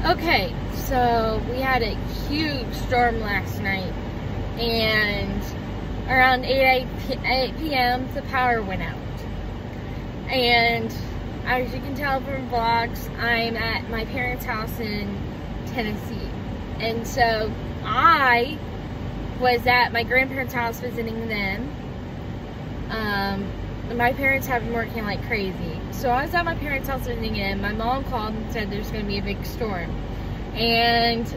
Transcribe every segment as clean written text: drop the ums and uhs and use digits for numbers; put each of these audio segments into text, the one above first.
Okay, so we had a huge storm last night, and around 8 p.m. the power went out. And as you can tell from vlogs, I'm at my parents' house in Tennessee. And so I was at my grandparents' house visiting them. My parents have been working like crazy. So I was at my parents' house visiting them. My mom called and said there's going to be a big storm. And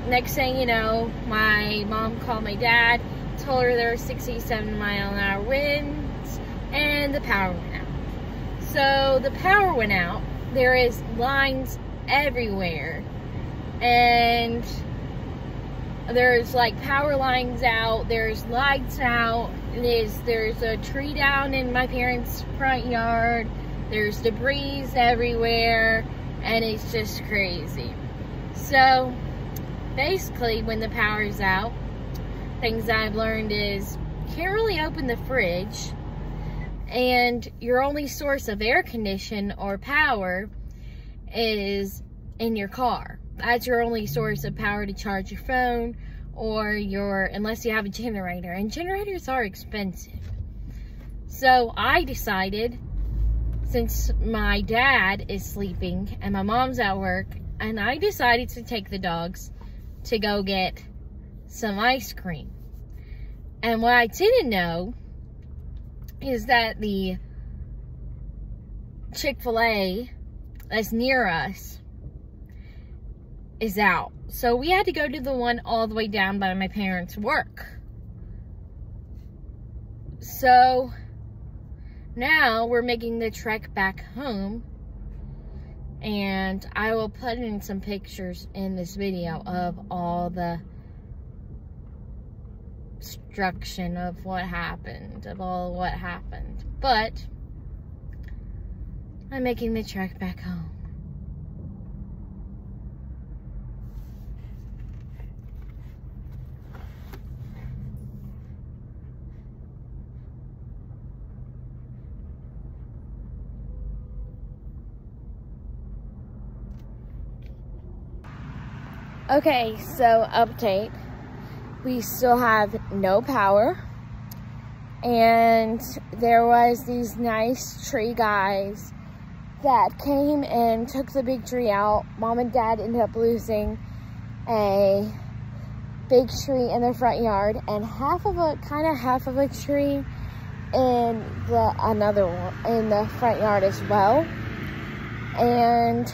next thing you know, my mom called my dad, told her there were 67-mile-an-hour winds, and the power went out. So the power went out. There is lines everywhere. And there's like power lines out, there's lights out, there's a tree down in my parents' front yard, there's debris everywhere, and it's just crazy. So basically, when the power's out, things I've learned is you can't really open the fridge, and your only source of air condition or power is in your car. That's your only source of power to charge your phone or unless you have a generator, and generators are expensive. So I decided, since my dad is sleeping and my mom's at work, and I decided to take the dogs to go get some ice cream. And what I didn't know is that the Chick-fil-A that's near us is out. So we had to go to the one all the way down by my parents' work. So now we're making the trek back home, and I will put in some pictures in this video of all the destruction of what happened, but I'm making the trek back home. Okay, so update. We still have no power, and there was these nice tree guys that came and took the big tree out. Mom and Dad ended up losing a big tree in their front yard, and half of a tree in another one in the front yard as well. And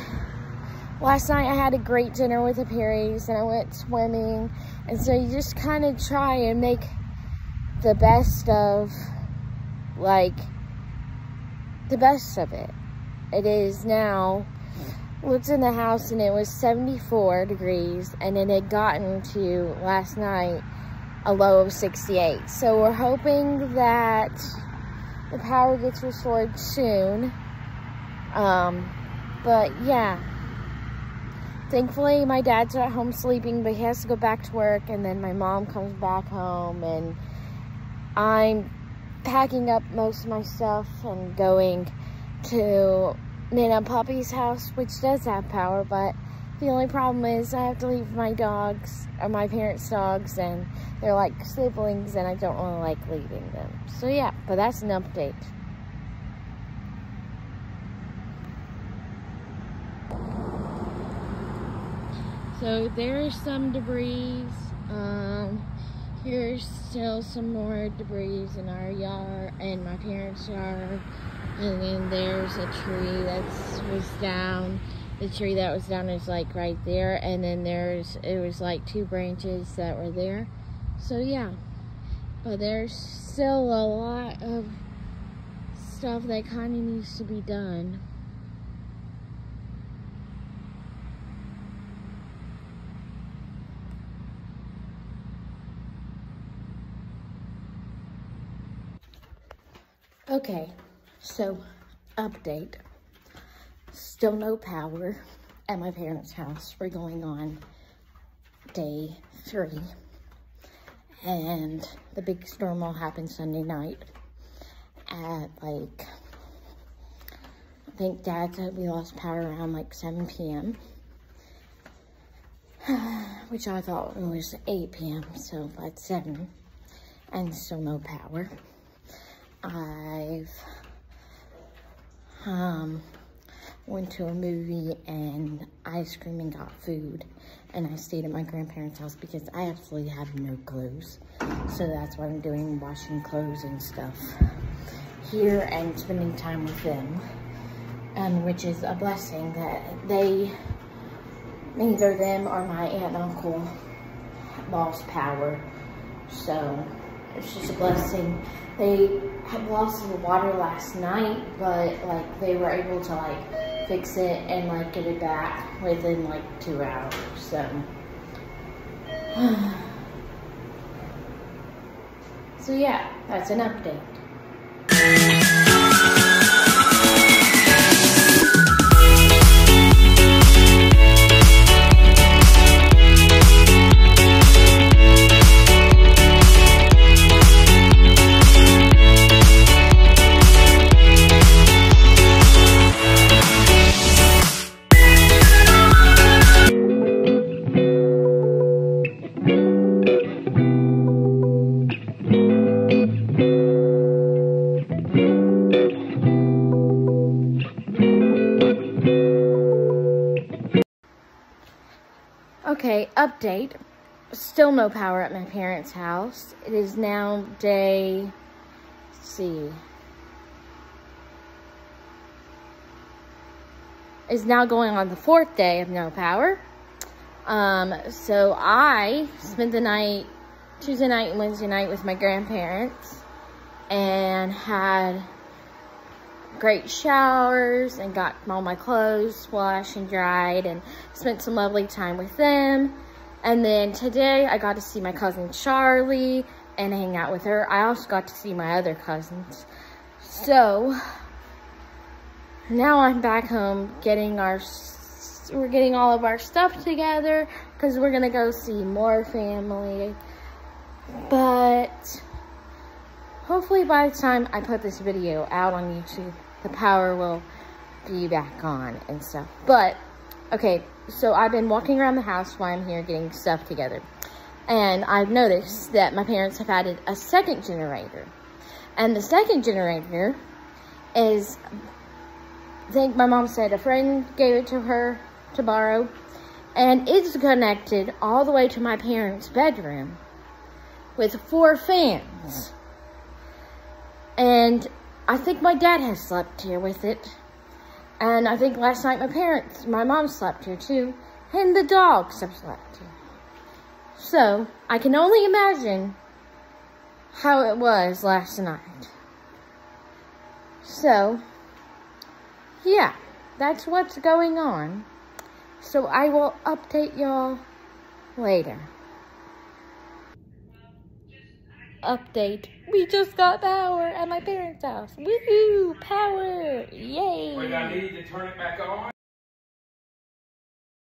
last night I had a great dinner with the Perrys, and I went swimming, and so you just kind of try and make the best of it. It is now, looked in the house and it was 74 degrees, and it had gotten to last night a low of 68. So we're hoping that the power gets restored soon. But yeah. Thankfully, my dad's at home sleeping, but he has to go back to work, and then my mom comes back home, and I'm packing up most of my stuff and going to Nana and Puppy's house, which does have power, but the only problem is I have to leave my dogs, or my parents' dogs, and they're like siblings, and I don't really like leaving them. So yeah, but that's an update. So there's some debris. Here's still some more debris in our yard, in my parents' yard. And then there's a tree that was down. The tree that was down is like right there. And then it was like 2 branches that were there. So yeah. But there's still a lot of stuff that kind of needs to be done. Okay, so update. Still no power at my parents' house. We're going on day 3. And the big storm will happen Sunday night at I think Dad said we lost power around like 7 p.m. which I thought it was 8 p.m. So it's 7 and still no power. I've went to a movie and ice cream and got food, and I stayed at my grandparents' house because I absolutely have no clothes. So that's what I'm doing, washing clothes and stuff here and spending time with them, which is a blessing that neither them or my aunt and uncle lost power. So it's just a blessing. They had lost the water last night, but like they were able to like fix it and like get it back within like 2 hours. So yeah, that's an update. Okay, update. Still no power at my parents' house. It is now day, let's see. It's now going on the 4th day of no power. So I spent the night, Tuesday night and Wednesday night with my grandparents and had great showers and got all my clothes washed and dried and spent some lovely time with them. And then today I got to see my cousin Charlie and hang out with her. I also got to see my other cousins. So now I'm back home we're getting all of our stuff together because we're gonna go see more family. But hopefully by the time I put this video out on YouTube, the power will be back on and stuff. But, okay, so I've been walking around the house while I'm here getting stuff together. And I've noticed that my parents have added a second generator. And the second generator is, I think my mom said a friend gave it to her to borrow. And it's connected all the way to my parents' bedroom with 4 fans. And I think my dad has slept here with it. And I think last night my mom slept here too. And the dogs have slept here. So, I can only imagine how it was last night. So, yeah, that's what's going on. So, I will update y'all later. Update. We just got power at my parents' house. Woohoo! Power! Yay! Wait, I need to turn it back on.